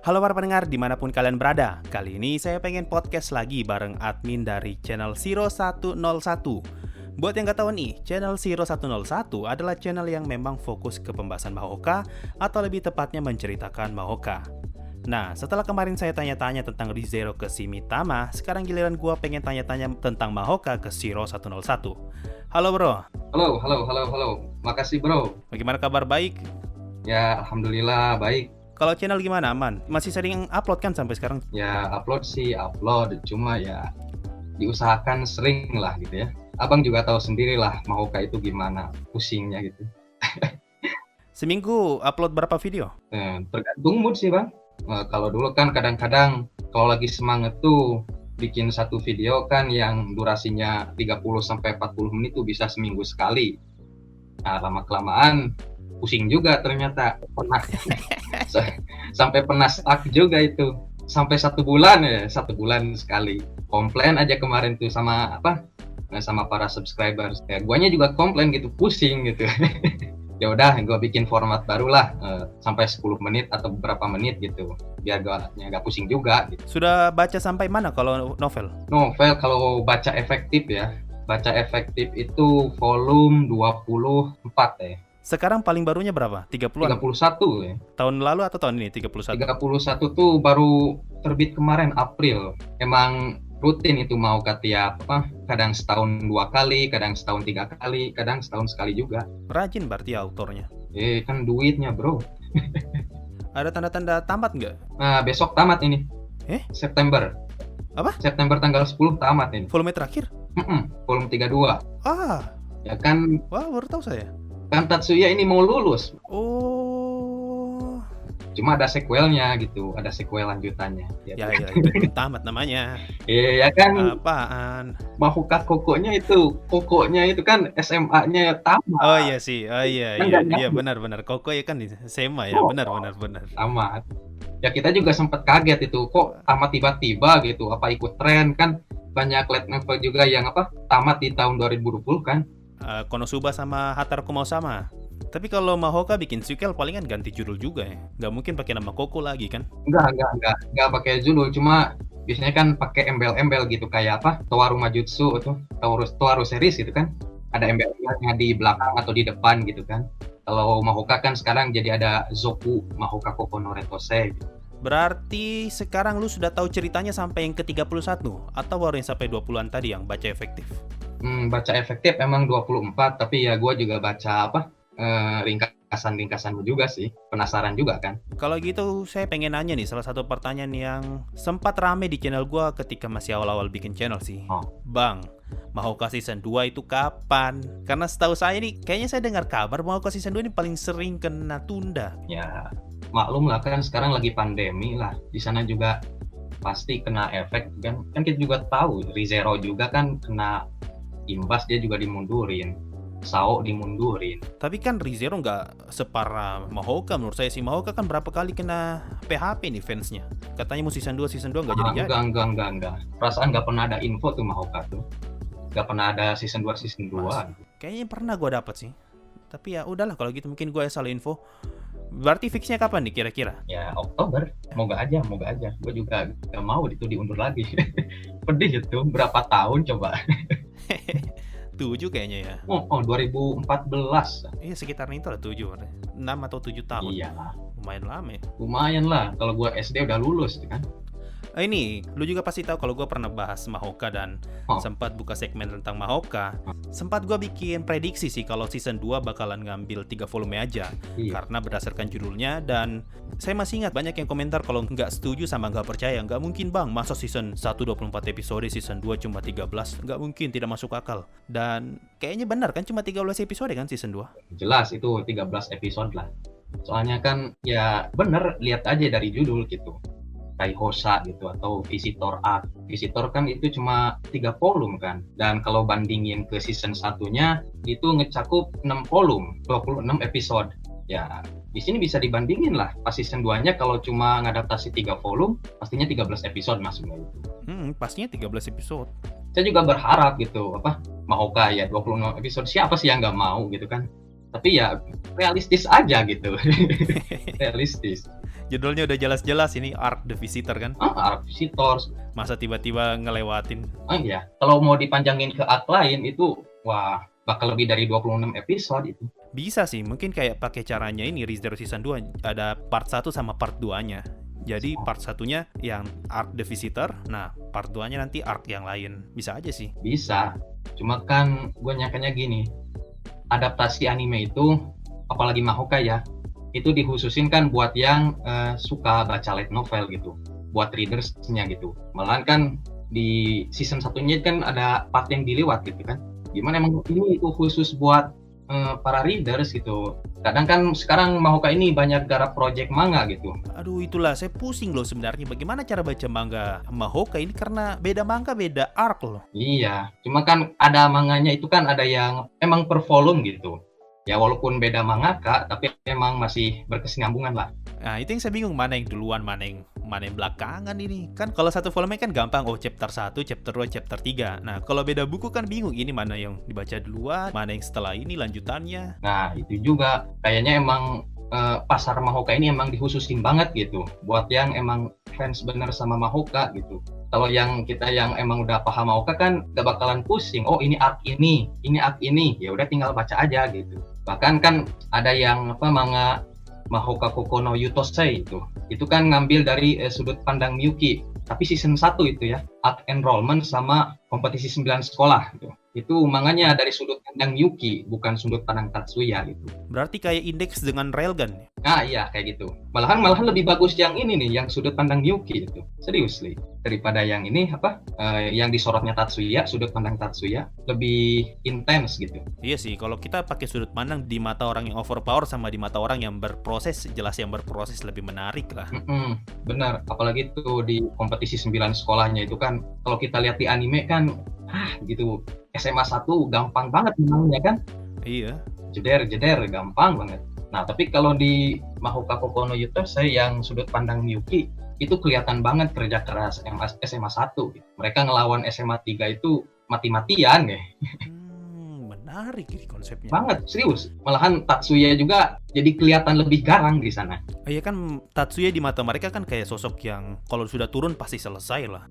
Halo para pendengar dimanapun kalian berada. Kali ini saya pengen podcast lagi bareng admin dari channel Zero 101. Buat yang gak tahu nih, channel Zero 101 adalah channel yang memang fokus ke pembahasan Mahoka, atau lebih tepatnya menceritakan Mahoka. Nah, setelah kemarin saya tanya-tanya tentang ReZero ke si Mitama, sekarang giliran gua pengen tanya-tanya tentang Mahoka ke Zero 101. Halo bro. Halo. Makasih bro. Bagaimana kabar, baik? Ya, alhamdulillah baik. Kalau channel gimana, aman? Masih sering upload kan sampai sekarang? Ya, upload sih upload, cuma ya diusahakan sering lah gitu ya. Abang juga tahu sendiri lah Mahoka itu gimana pusingnya gitu. Seminggu upload berapa video? Tergantung mood sih bang. Kalau dulu kan kadang-kadang kalau lagi semangat tuh bikin satu video kan yang durasinya 30-40 menit tuh bisa seminggu sekali. Nah, lama-kelamaan pusing juga ternyata. Pernah sampai pernah stuck juga itu. Sampai 1 bulan sekali. Komplain aja kemarin tuh sama sama para subscribers. Ya, guanya juga komplain gitu, pusing gitu. Ya udah, gue bikin format barulah sampai 10 menit atau beberapa menit gitu, biar gue agak pusing juga gitu. Sudah baca sampai mana kalau novel? Novel kalau baca efektif ya, baca efektif itu volume 24 ya. Sekarang paling barunya berapa? 30-an? 31 ya. Tahun lalu atau tahun ini 31? 31 tuh baru terbit kemarin April. Emang rutin itu mau tiap kadang setahun 2 kali, kadang setahun 3 kali, kadang setahun sekali juga. Rajin berarti autornya. Kan duitnya bro. Ada tanda-tanda tamat nggak? Nah, besok tamat ini. September. Apa? September tanggal 10 tamat ini. Volume terakhir? Volume 32. Ya kan. Wah, baru tahu saya. Kan Tatsuya ini mau lulus. Oh. Cuma ada sequelnya gitu, ada sequel lanjutannya. Ya itu belum tamat namanya. Iya kan. Apaan? Mahoka kokonya itu kan SMA-nya tamat. Oh iya sih, iya benar. Koko ya kan di SMA ya, benar. Tamat. Ya kita juga sempat kaget itu, kok tamat tiba-tiba gitu, apa ikut tren kan? Banyak light novel juga yang tamat di tahun 2020 kan? Konosuba sama Hataraku mau sama. Tapi kalau Mahoka bikin sequel palingan ganti judul juga ya. Nggak mungkin pakai nama Koko lagi kan? Enggak pakai judul, cuma biasanya kan pakai embel-embel gitu kayak Towaru Majutsu atau Towaru series gitu kan. Ada embel-embelnya di belakang atau di depan gitu kan. Kalau Mahoka kan sekarang jadi ada Zoku Mahoka Koko no Retose gitu. Berarti sekarang lu sudah tahu ceritanya sampai yang ke-31 atau baru yang sampai 20-an tadi yang baca efektif? Baca efektif emang 24, tapi ya gue juga baca ringkasan-ringkasan juga sih. Penasaran juga kan. Kalau gitu saya pengen nanya nih, salah satu pertanyaan yang sempat rame di channel gue ketika masih awal-awal bikin channel sih. Bang, Mahoka Season 2 itu kapan? Karena setahu saya nih, kayaknya saya dengar kabar Mahoka Season 2 ini paling sering kena tunda. Ya, maklum lah kan sekarang lagi pandemi lah. Di sana juga pasti kena efek kan. Kan kita juga tahu ReZero juga kan kena imbas, dia juga dimundurin. Sao dimundurin. Tapi kan ReZero nggak separah Mahoka menurut saya sih. Mahoka kan berapa kali kena PHP nih fansnya. Katanya mau season 2 nggak jadi-jadi. Enggak. Perasaan nggak pernah ada info tuh Mahoka tuh. Nggak pernah ada season 2. Kayaknya pernah gue dapet sih. Tapi ya udahlah kalau gitu, mungkin gue salah info. Berarti fixnya kapan nih kira-kira? Ya Oktober. Moga aja. Gue juga nggak mau itu diundur lagi. Pedih itu. Berapa tahun coba? 7 kayaknya ya. 2014. Iya sekitar itu lah 7. 6 atau 7 tahun. Iya. Lumayan lama ya. Lumayan lah. Kalau gue SD udah lulus kan. Ini, lu juga pasti tahu kalau gue pernah bahas Mahoka dan sempat buka segmen tentang Mahoka. Sempat gue bikin prediksi sih kalau season 2 bakalan ngambil 3 volume aja. Karena berdasarkan judulnya, dan saya masih ingat banyak yang komentar kalau nggak setuju sama nggak percaya. Nggak mungkin bang, masa season 1 24 episode, season 2 cuma 13. Nggak mungkin, tidak masuk akal. Dan kayaknya benar kan, cuma 13 episode kan season 2? Jelas itu 13 episode lah. Soalnya kan ya bener, lihat aja dari judul gitu. Kaihosa gitu atau Visitor Arc. Visitor kan itu cuma 3 volume kan. Dan kalau bandingin ke season 1-nya itu ngecakup 6 volume, 26 episode. Ya, di sini bisa dibandingin lah. Pas season 2-nya kalau cuma ngadaptasi 3 volume, pastinya 13 episode masuknya itu. Pastinya 13 episode. Saya juga berharap gitu, Mahoka ya 26 episode. Siapa sih yang nggak mau gitu kan? Tapi ya realistis aja gitu. Realistis. Judulnya udah jelas-jelas ini Arc the Visitor kan? Arc Visitors. Masa tiba-tiba ngelewatin? Iya. Kalau mau dipanjangin ke arc lain itu, wah, bakal lebih dari 26 episode itu. Bisa sih, mungkin kayak pakai caranya ini Re:Zero Season 2, ada part 1 sama part 2-nya. Jadi part 1-nya yang Arc the Visitor, nah part 2-nya nanti arc yang lain. Bisa aja sih. Bisa. Cuma kan gue nyangkanya gini, adaptasi anime itu, apalagi Mahoka ya, itu dikhususin kan buat yang suka baca light novel gitu, buat readers-nya gitu. Malahan kan di season 1-nya kan ada part yang diliwat gitu kan. Gimana emang ini itu khusus buat para readers gitu. Kadang kan sekarang Mahoka ini banyak garap project manga gitu. Aduh, itulah saya pusing loh sebenarnya. Bagaimana cara baca manga Mahoka ini, karena beda manga beda arc loh. Iya, cuma kan ada manganya itu kan ada yang emang per volume gitu. Ya walaupun beda mangaka, tapi emang masih berkesinambungan lah. Nah, itu yang saya bingung, mana yang duluan, mana yang belakangan ini. Kan kalau satu volume kan gampang, oh chapter 1, chapter 2, chapter 3. Nah, kalau beda buku kan bingung, ini mana yang dibaca duluan, mana yang setelah ini lanjutannya. Nah, itu juga kayaknya emang pasar Mahoka ini emang dikhususin banget gitu, buat yang emang fans bener sama Mahoka gitu. Kalau yang kita yang emang udah paham Mahoka kan gak bakalan pusing, oh ini arc ini arc ini, ya udah tinggal baca aja gitu. Bahkan kan ada yang manga Mahoka Koko no Yutosei itu kan ngambil dari sudut pandang Miyuki, tapi season 1 itu ya, arc enrollment sama kompetisi 9 sekolah gitu. Itu manganya dari sudut pandang Miyuki, bukan sudut pandang Tatsuya gitu. Berarti kayak Index dengan Railgun. Nah iya kayak gitu. Malahan lebih bagus yang ini nih, yang sudut pandang Miyuki itu. Seriously. Daripada yang ini yang disorotnya Tatsuya, sudut pandang Tatsuya lebih intens gitu. Iya sih, kalau kita pakai sudut pandang di mata orang yang overpower sama di mata orang yang berproses, jelas yang berproses lebih menarik lah. Benar, apalagi tuh di kompetisi 9 sekolahnya itu kan, kalau kita lihat di anime kan, gitu. SMA 1 gampang banget menangnya kan? Iya. Jeder gampang banget. Nah, tapi kalau di Mahoka Koko no Yutosei yang sudut pandang Miyuki, itu kelihatan banget kerja keras SMA 1. Mereka ngelawan SMA 3 itu mati-matian ya. Menarik ini konsepnya. Banget, serius. Malahan Tatsuya juga jadi kelihatan lebih garang di sana. Iya kan, Tatsuya di mata mereka kan kayak sosok yang kalau sudah turun pasti selesai lah.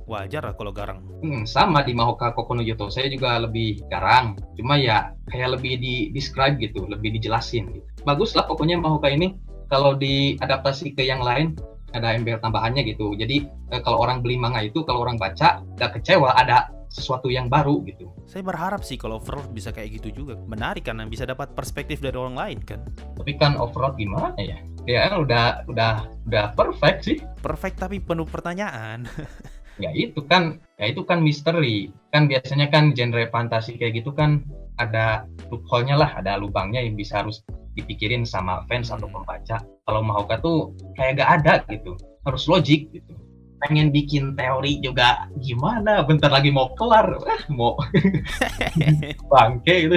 Wajar lah kalau garang. Sama di Mahoka Koko no Yutosei juga lebih garang. Cuma ya kayak lebih di-describe gitu, lebih dijelasin gitu. Bagus lah pokoknya Mahoka ini. Kalau diadaptasi ke yang lain, ada embel tambahannya gitu. Jadi kalau orang beli manga itu, kalau orang baca, gak kecewa, ada sesuatu yang baru gitu. Saya berharap sih kalau Overlord bisa kayak gitu juga. Menarik karena bisa dapat perspektif dari orang lain kan. Tapi kan Overlord gimana ya? Ya udah perfect sih. Perfect tapi penuh pertanyaan. Ya itu kan misteri. Kan biasanya kan genre fantasi kayak gitu kan ada loophole-nya lah, ada lubangnya yang bisa harus dipikirin sama fans atau pembaca. Kalau Mahoka tuh kayak gak ada gitu. Harus logik gitu. Pengen bikin teori juga gimana, bentar lagi mau kelar, mau bangke gitu.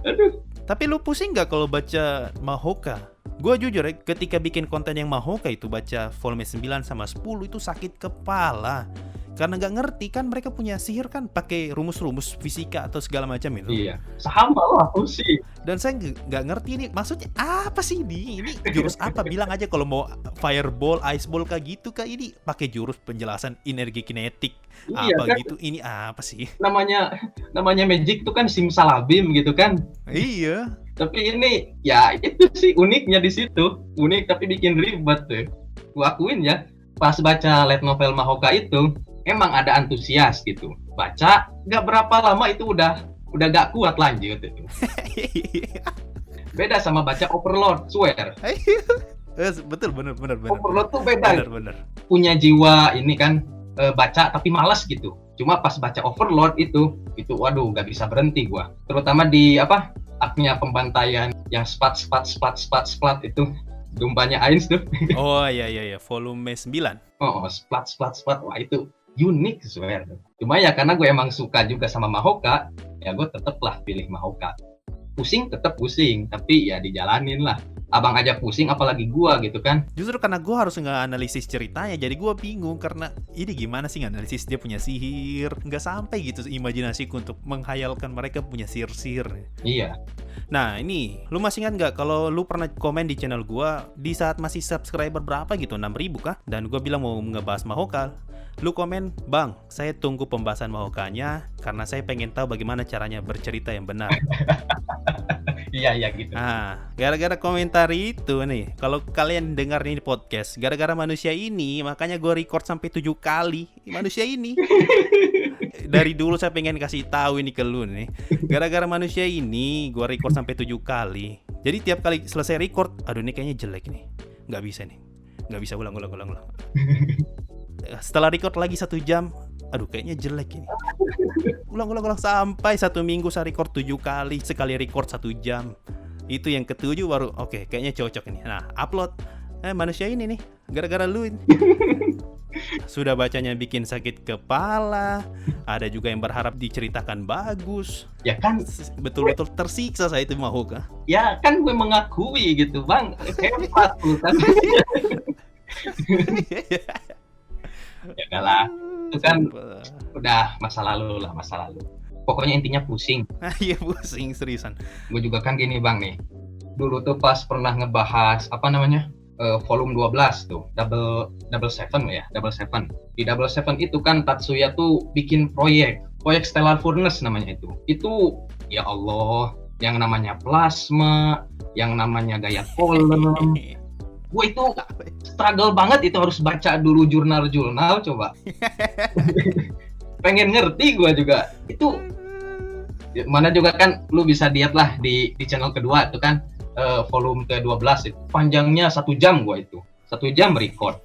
Aduh. Tapi lu pusing gak kalau baca Mahoka? Gue jujur ya, ketika bikin konten yang Mahoka itu baca volume 9 sama 10 itu sakit kepala. Karena nggak ngerti kan, mereka punya sihir kan pakai rumus-rumus fisika atau segala macam itu. Iya, sama lah pusing. Dan saya nggak ngerti ini maksudnya apa sih ini jurus apa? Bilang aja kalau mau fireball, iceball kayak gitu kah, ini pakai jurus penjelasan energi kinetik apa kan? Gitu ini apa sih? Namanya magic tuh kan simsalabim gitu kan? Iya. Tapi ini ya itu sih uniknya di situ, unik tapi bikin ribet tuh. Gua akuin ya, pas baca light novel Mahoka itu emang ada antusias gitu. Baca nggak berapa lama itu udah gak kuat lanjut itu. Beda sama baca Overlord, swear. Betul, bener. Overlord tuh beda. Bener. Punya jiwa ini kan baca tapi malas gitu. Cuma pas baca Overlord itu waduh gak bisa berhenti gua. Terutama di arc-nya pembantaian yang splat itu. Dumpanya Ainz tuh. Oh iya, volume 9. Oh, splat. Wah itu unik swear. Cuma ya karena gue emang suka juga sama Mahoka, ya gue tetep lah pilih Mahoka. Pusing tetep pusing, tapi ya dijalanin lah. Abang aja pusing, apalagi gue gitu kan. Justru karena gue harus nge-analisis ceritanya, jadi gue bingung karena ini gimana sih nge-analisis dia punya sihir. Nggak sampai gitu imajinasiku untuk menghayalkan mereka punya sihir-sihir. Iya. Nah ini, lu masih ingat nggak kalau lu pernah komen di channel gua di saat masih subscriber berapa gitu, 6.000 kah? Dan gua bilang mau ngebahas Mahoka. Lu komen, "Bang, saya tunggu pembahasan Mahokanya karena saya pengen tahu bagaimana caranya bercerita yang benar." Iya gitu. Nah, gara-gara komentar itu nih, kalau kalian dengar ini podcast, gara-gara manusia ini, makanya gue record sampai 7 kali. Manusia ini. Dari dulu saya pengen kasih tahu ini ke lu nih. Gara-gara manusia ini, gue record sampai 7 kali. Jadi tiap kali selesai record, aduh ini kayaknya jelek nih. Nggak bisa nih. Nggak bisa ulang. Setelah record lagi 1 jam, aduh kayaknya jelek ini. Ulang sampai 1 minggu saya record 7 kali, sekali record 1 jam. Itu yang ketujuh baru oke, kayaknya cocok ini. Nah, upload. Manusia ini nih, gara-gara lu ini. Sudah bacanya bikin sakit kepala, ada juga yang berharap diceritakan bagus. Ya kan, betul-betul tersiksa saya itu Mahoka. Ya kan gue mengakui gitu, Bang. Hebat lu kan. Ya kalah. Itu kan udah masa lalu. Pokoknya intinya pusing. Iya pusing seriusan. Gue juga kan gini Bang nih. Dulu tuh pas pernah ngebahas volume 12 tuh, Double Seven. Di Double Seven itu kan Tatsuya tuh bikin proyek Stellar Furnace namanya itu. Itu ya Allah, yang namanya plasma, yang namanya gaya kolom. Gue itu struggle banget itu, harus baca dulu jurnal coba. Pengen ngerti gue juga. Itu mana juga kan lu bisa lihat lah di channel kedua itu kan, volume ke-12 itu. Panjangnya 1 jam gue itu. 1 jam record.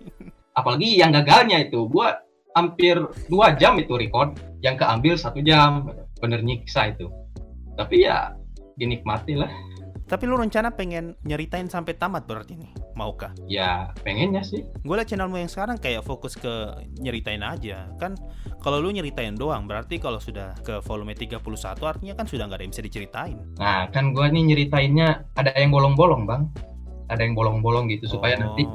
Apalagi yang gagalnya itu gue hampir 2 jam itu record, yang keambil 1 jam. Bener nyiksa itu. Tapi ya dinikmati lah. Tapi lu rencana pengen nyeritain sampai tamat berarti nih, Mahoka? Ya, pengennya sih. Gue liat channelmu yang sekarang kayak fokus ke nyeritain aja. Kan kalau lu nyeritain doang, berarti kalau sudah ke volume 31 artinya kan sudah nggak ada yang bisa diceritain. Nah, kan gue nih nyeritainnya ada yang bolong-bolong, Bang. Ada yang bolong-bolong gitu, supaya nanti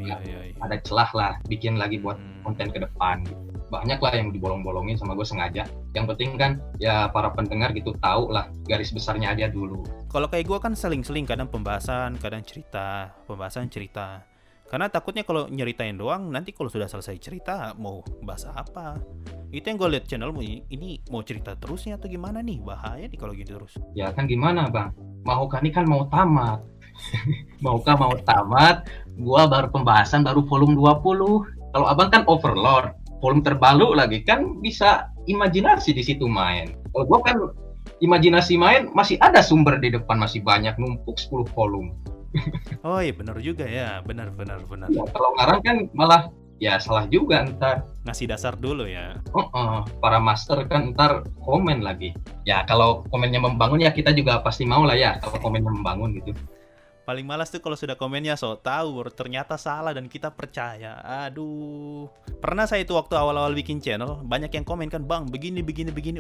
iya. ada celah lah, bikin lagi buat konten ke depan gitu. Banyak lah yang dibolong-bolongin sama gue sengaja. Yang penting kan ya para pendengar gitu tahu lah garis besarnya aja dulu. Kalau kayak gue kan seling-seling, kadang pembahasan, kadang cerita. Karena takutnya kalau nyeritain doang, nanti kalau sudah selesai cerita mau bahas apa. Itu yang gue liat channelmu ini mau cerita terusnya atau gimana nih? Bahaya nih kalau gitu terus. Ya kan gimana Bang? Mahoka ini kan mau tamat. Mahoka mau tamat, gue baru pembahasan baru volume 20. Kalau abang kan overlord, volume terbaru lagi kan bisa imajinasi di situ main. Kalau gue kan imajinasi main masih ada sumber di depan, masih banyak, numpuk 10 volume. Oh iya benar juga ya, benar. Ya, kalau ngarang kan malah ya salah juga ntar. Ngasih dasar dulu ya. Para master kan ntar komen lagi. Ya kalau komennya membangun ya kita juga pasti mau lah ya kalau komennya membangun gitu. Paling malas tuh kalau sudah komennya so tahu ternyata salah dan kita percaya. Aduh. Pernah saya itu waktu awal-awal bikin channel, banyak yang komen kan, "Bang, begini.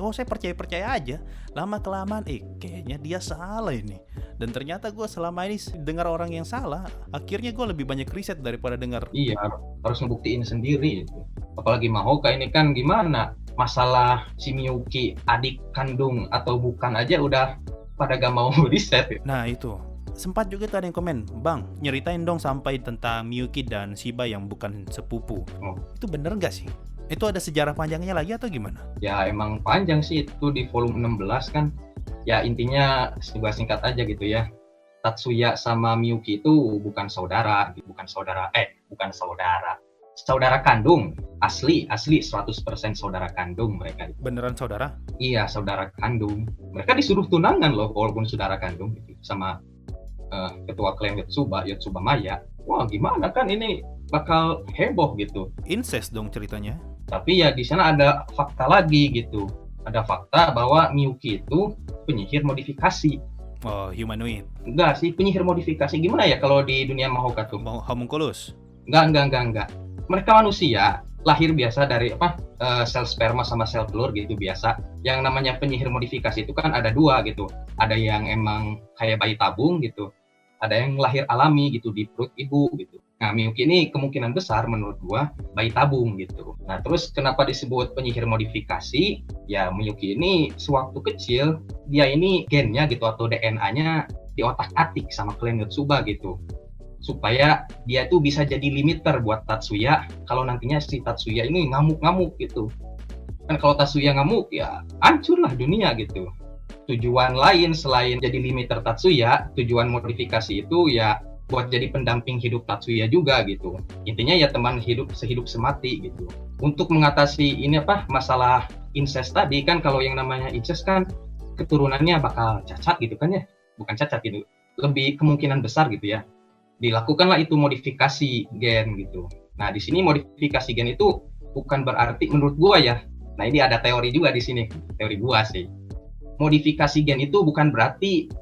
Oh, saya percaya aja." Lama kelamaan kayaknya dia salah ini. Dan ternyata gue selama ini dengar orang yang salah. Akhirnya gue lebih banyak riset daripada dengar. Iya, harus ngebuktiin sendiri itu. Apalagi Mahoka ini kan gimana? Masalah si Miyuki adik kandung atau bukan aja udah pada gak mau riset. Nah, itu. Sempat juga tuh ada yang komen, "Bang, nyeritain dong sampai tentang Miyuki dan Shiba yang bukan sepupu." Itu bener gak sih? Itu ada sejarah panjangnya lagi atau gimana? Ya emang panjang sih itu di volume 16 kan. Ya intinya singkat aja gitu ya. Tatsuya sama Miyuki itu bukan saudara. Saudara kandung, asli 100% saudara kandung mereka. Beneran saudara? Iya, saudara kandung. Mereka disuruh tunangan loh walaupun saudara kandung gitu, sama ketua klan Yotsuba Maya. Wah, gimana kan ini bakal heboh gitu. Incest dong ceritanya. Tapi ya di sana ada fakta lagi gitu. Ada fakta bahwa Miyuki itu penyihir modifikasi. Oh, humanoid. Enggak sih, penyihir modifikasi. Gimana ya kalau di dunia Mahoka tuh? Homunculus. Enggak. Mereka manusia, lahir biasa dari sel sperma sama sel telur gitu biasa. Yang namanya penyihir modifikasi itu kan ada 2 gitu. Ada yang emang kayak bayi tabung gitu. Ada yang lahir alami gitu di perut ibu gitu. Nah, Miyuki ini kemungkinan besar menurut gua bayi tabung gitu. Nah, terus kenapa disebut penyihir modifikasi? Ya, Miyuki ini sewaktu kecil, dia ini gennya gitu atau DNA-nya diotak-atik sama klan Yotsuba gitu. Supaya dia tuh bisa jadi limiter buat Tatsuya kalau nantinya si Tatsuya ini ngamuk-ngamuk gitu. Kan kalau Tatsuya ngamuk ya hancurlah dunia gitu. Tujuan lain selain jadi limiter Tatsuya, tujuan modifikasi itu ya buat jadi pendamping hidup Tatsuya juga gitu. Intinya ya teman hidup sehidup semati gitu. Untuk mengatasi ini masalah incest tadi kan, kalau yang namanya incest kan keturunannya bakal cacat gitu kan ya. Bukan cacat gitu. Lebih kemungkinan besar gitu ya. Dilakukanlah itu modifikasi gen gitu. Nah, di sini modifikasi gen itu bukan berarti menurut gua ya. Nah, ini ada teori juga di sini, teori gua sih. Modifikasi gen itu bukan berarti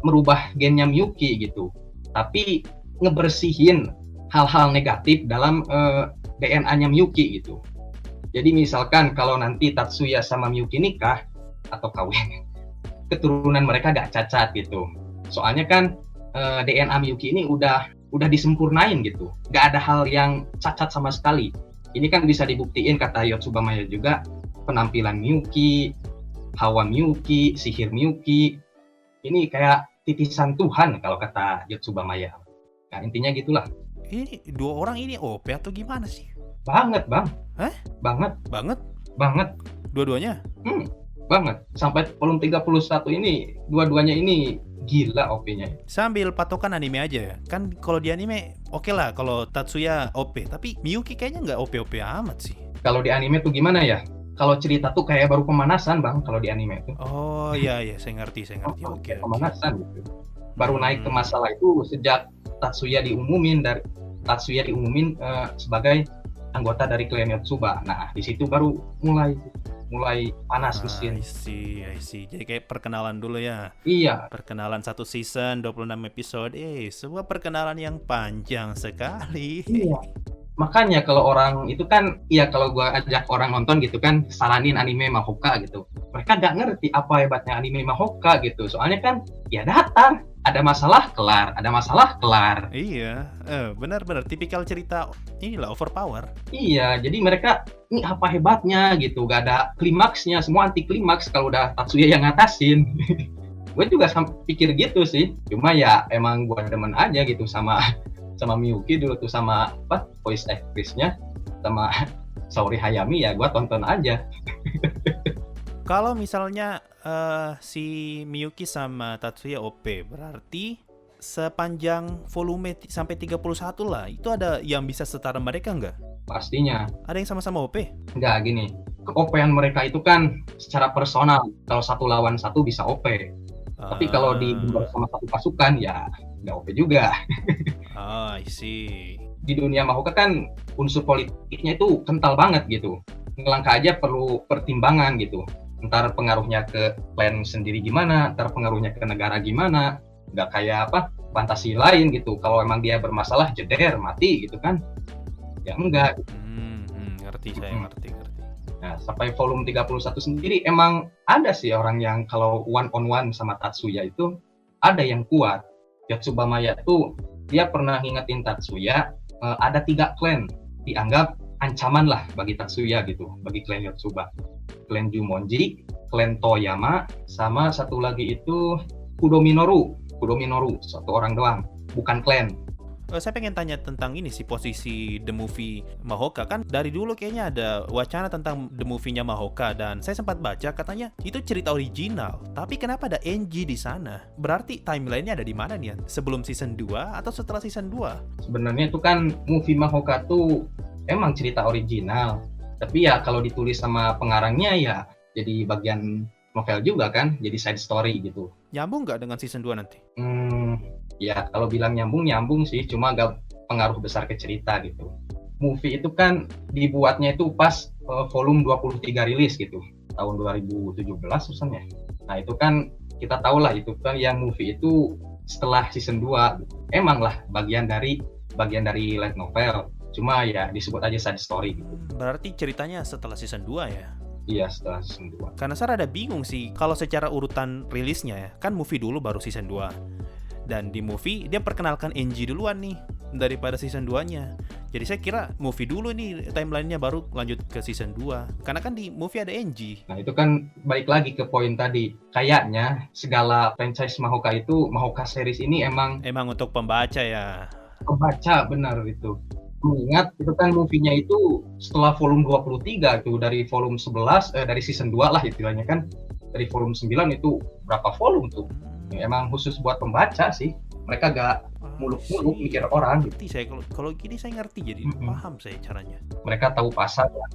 merubah gennya Miyuki gitu, tapi ngebersihin hal-hal negatif dalam DNA-nya Miyuki gitu. Jadi misalkan kalau nanti Tatsuya sama Miyuki nikah atau kawin, keturunan mereka gak cacat gitu. Soalnya kan DNA Miyuki ini udah disempurnain gitu, gak ada hal yang cacat sama sekali. Ini kan bisa dibuktiin kata Yotsubamaya juga, penampilan Miyuki, hawa Miyuki, sihir Miyuki, ini kayak titisan Tuhan kalau kata Yotsubamaya. Nah, intinya gitulah. Ini dua orang ini OP atau gimana sih? Banget, Bang. Hah? Banget. Banget? Dua-duanya? Banget. Sampai volume 31 ini, dua-duanya ini gila OP-nya. Sambil patokan anime aja ya. Kan kalau di anime oke lah kalau Tatsuya OP, tapi Miyuki kayaknya nggak OP-OP amat sih. Kalau di anime tuh gimana ya? Kalau cerita tuh kayak baru pemanasan, Bang, kalau di anime itu. Oh iya, saya ngerti. Oke. Pemanasan gitu. Baru naik ke masalah itu sejak Tatsuya diumumin sebagai anggota dari klan Yotsuba. Nah, di situ baru mulai panas mesin. I see. Jadi kayak perkenalan dulu ya. Iya. Perkenalan 1 season, 26 episode. Sebuah perkenalan yang panjang sekali. Iya. Makanya kalau orang itu kan, ya kalau gua ajak orang nonton gitu kan, saranin anime Mahoka gitu, mereka nggak ngerti apa hebatnya anime Mahoka gitu. Soalnya kan, ya datang, ada masalah kelar. Iya, benar-benar tipikal cerita inilah overpower. Iya, jadi mereka ini apa hebatnya gitu, gak ada klimaksnya, semua anti klimaks kalau udah Tatsuya yang ngatasin. Gue juga pikir gitu sih, cuma ya emang gue demen aja gitu sama Miyuki dulu tuh, sama voice actress-nya, sama Saori Hayami, ya gue tonton aja. Kalau misalnya si Miyuki sama Tatsuya OP, berarti sepanjang volume sampai 31 lah, itu ada yang bisa setara mereka nggak? Pastinya. Ada yang sama-sama OP? Nggak, gini. Keopean mereka itu kan secara personal. Kalau 1 lawan 1 bisa OP. Tapi kalau digabung sama satu pasukan, ya nggak OP juga. I see. Di dunia Mahoka kan unsur politiknya itu kental banget gitu. Ngelangkah aja perlu pertimbangan gitu. Ntar pengaruhnya ke klan sendiri gimana, ntar pengaruhnya ke negara gimana. Nggak kayak fantasi lain gitu. Kalau emang dia bermasalah, jeder, mati gitu kan. Ya enggak. Saya ngerti. Nah, sampai volume 31 sendiri emang ada sih orang yang kalau one on one sama Tatsuya itu ada yang kuat. Yotsubamaya tuh dia pernah ngingetin Tatsuya, ada 3 klan dianggap ancaman lah bagi Tatsuya gitu, bagi klan Yotsuba. Klan Jumonji, klan Toyama, sama satu lagi itu Kudominoru, satu orang doang, bukan klan. Saya pengen tanya tentang ini sih, posisi The Movie Mahoka. Kan dari dulu kayaknya ada wacana tentang The Movie-nya Mahoka, dan saya sempat baca katanya itu cerita original. Tapi kenapa ada NG di sana? Berarti timeline-nya ada di mana nih? Sebelum season 2 atau setelah season 2? Sebenarnya itu kan Movie Mahoka tuh emang cerita original. Tapi ya kalau ditulis sama pengarangnya ya jadi bagian novel juga kan, jadi side story gitu. Nyambung nggak dengan season 2 nanti? Ya kalau bilang nyambung sih, cuma gak pengaruh besar ke cerita gitu. Movie itu kan dibuatnya itu pas volume 23 rilis gitu, tahun 2017 urusannya. Nah itu kan kita tahu lah, itu kan yang movie itu setelah season 2. Emang lah bagian dari light novel, cuma ya disebut aja side story gitu. Berarti ceritanya setelah season 2 ya? Iya, setelah season 2. Karena saya rada bingung sih kalau secara urutan rilisnya ya. Kan movie dulu baru season 2. Dan di movie dia perkenalkan NG duluan nih. daripada season 2-nya. Jadi saya kira movie dulu nih timeline-nya baru lanjut ke season 2. Karena kan di movie ada Enji. Nah, itu kan balik lagi ke poin tadi. Kayaknya segala franchise Mahoka itu, Mahoka series ini emang untuk pembaca ya. Pembaca, benar itu. Mengingat itu kan movie-nya itu setelah volume 23 tuh, dari volume 11 dari season 2 lah istilahnya kan. Dari volume 9 itu berapa volume tuh? Emang khusus buat pembaca sih. Mereka gak muluk-muluk mikir orang gitu. Ngerti saya kalau gini saya ngerti, jadi paham saya caranya. Mereka tahu pasar ya.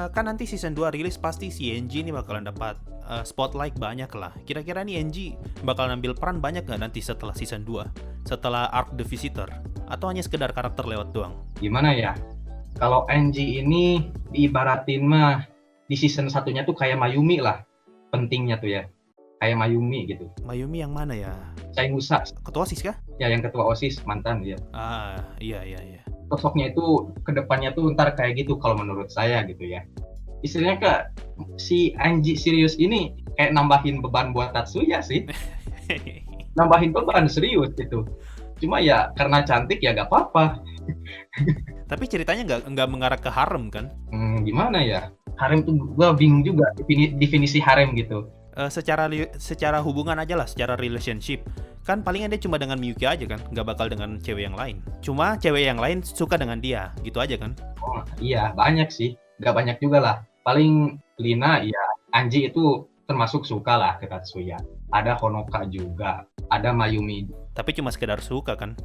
Kan nanti season 2 rilis pasti si Enji ini bakalan dapat spotlight banyak lah. Kira-kira nih Enji bakal ambil peran banyak gak nanti setelah season 2? Setelah arc The Visitor? Atau hanya sekedar karakter lewat doang? Gimana ya? Kalau Enji ini diibaratin mah di season satunya tuh kayak Mayumi lah. Pentingnya tuh ya. Kayak Mayumi gitu. Mayumi yang mana ya? Caingusa. Ketua OSIS kah? Ya, yang ketua OSIS mantan ya. Iya. Sosoknya itu kedepannya tuh ntar kayak gitu kalau menurut saya gitu ya. Istilahnya kak, si Anji serius ini kayak nambahin beban buat Tatsuya sih. Nambahin beban serius gitu. Cuma ya karena cantik ya gak apa-apa. Tapi ceritanya nggak mengarah ke harem kan? Gimana ya? Harem tuh gue bingung juga definisi harem gitu. Secara hubungan aja lah, secara relationship kan palingan dia cuma dengan Miyuki aja kan, nggak bakal dengan cewek yang lain. Cuma cewek yang lain suka dengan dia, gitu aja kan? Oh iya, banyak sih, nggak banyak juga lah. Paling Lina ya, Anji itu termasuk suka lah ke Tatsuya. Ada Honoka juga, ada Mayumi. Tapi cuma sekedar suka kan?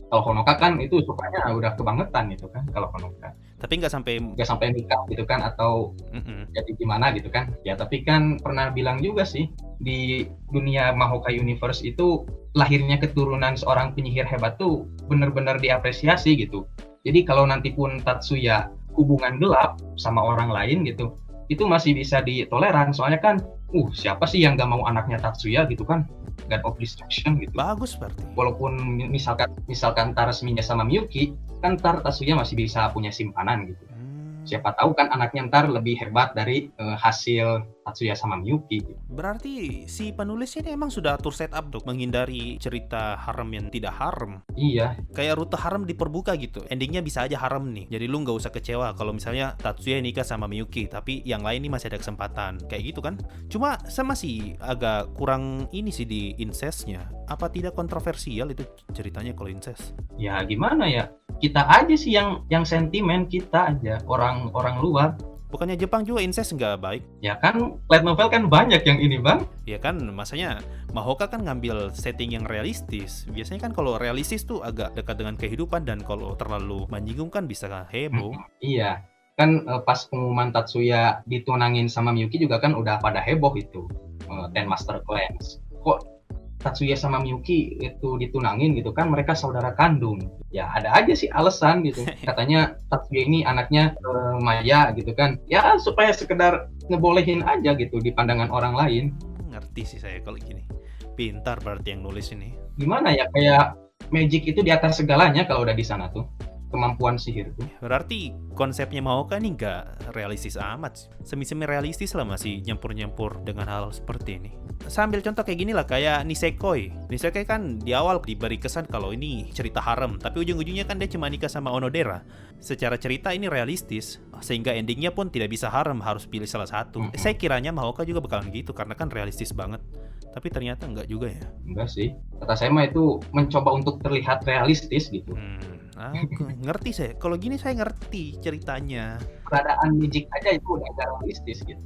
Kalau Honoka kan itu sukanya udah kebangetan gitu kan, kalau Honoka. Tapi nggak sampai nikah gitu kan, atau jadi gimana gitu kan. Ya tapi kan pernah bilang juga sih, di dunia Mahoka Universe itu lahirnya keturunan seorang penyihir hebat tuh benar-benar diapresiasi gitu. Jadi kalau nanti pun Tatsuya hubungan gelap sama orang lain gitu, itu masih bisa ditoleran. Soalnya kan, siapa sih yang gak mau anaknya Tatsuya gitu kan? God of Destruction gitu. Bagus berarti. Walaupun misalkan tar resminya sama Miyuki, kan tar Tatsuya masih bisa punya simpanan gitu. Siapa tahu kan anaknya ntar lebih hebat dari hasil Tatsuya sama Miyuki. Berarti si penulisnya ini emang sudah atur setup untuk menghindari cerita harem yang tidak harem. Iya. Kayak rute harem diperbuka gitu. Endingnya bisa aja harem nih. Jadi lu nggak usah kecewa kalau misalnya Tatsuya nikah sama Miyuki, tapi yang lain nih masih ada kesempatan. Kayak gitu kan. Cuma saya masih agak kurang ini sih di incestnya. Apa tidak kontroversial itu ceritanya kalau incest? Ya gimana ya? Kita aja sih yang sentimen, kita aja orang luar. Bukannya Jepang juga incest nggak baik? Ya kan, light novel kan banyak yang ini bang. Ya kan, masanya Mahoka kan ngambil setting yang realistis. Biasanya kan kalau realistis tuh agak dekat dengan kehidupan, dan kalau terlalu menyinggung kan bisa heboh. Iya, kan pas pengumuman Tatsuya ditunangin sama Miyuki juga kan udah pada heboh itu. Ten Master Clans. Kok Tatsuya sama Miyuki itu ditunangin gitu kan, mereka saudara kandung. Ya ada aja sih alasan gitu. Katanya Tatsuya ini anaknya Maya gitu kan. Ya supaya sekedar ngebolehin aja gitu di pandangan orang lain. Ngerti sih saya kalau gini. Pintar berarti yang nulis ini. Gimana ya, kayak magic itu di atas segalanya kalau udah di sana tuh. Kemampuan sihir tuh. Berarti konsepnya Mahoka nih nggak realistis amat. Semi-semi realistis lah, masih nyampur-nyampur dengan hal seperti ini. Sambil contoh kayak gini lah, kayak Nisekoi. Nisekoi kan di awal diberi kesan kalau ini cerita harem, tapi ujung-ujungnya kan dia cuma nikah sama Onodera. Secara cerita ini realistis, sehingga endingnya pun tidak bisa harem, harus pilih salah satu. Saya kiranya Mahoka juga bakalan gitu, karena kan realistis banget. Tapi ternyata enggak juga ya. Enggak sih. Kata saya mah itu mencoba untuk terlihat realistis gitu. Aku ngerti saya. Kalau gini saya ngerti ceritanya. Keadaan magic aja itu udah agak realistis gitu.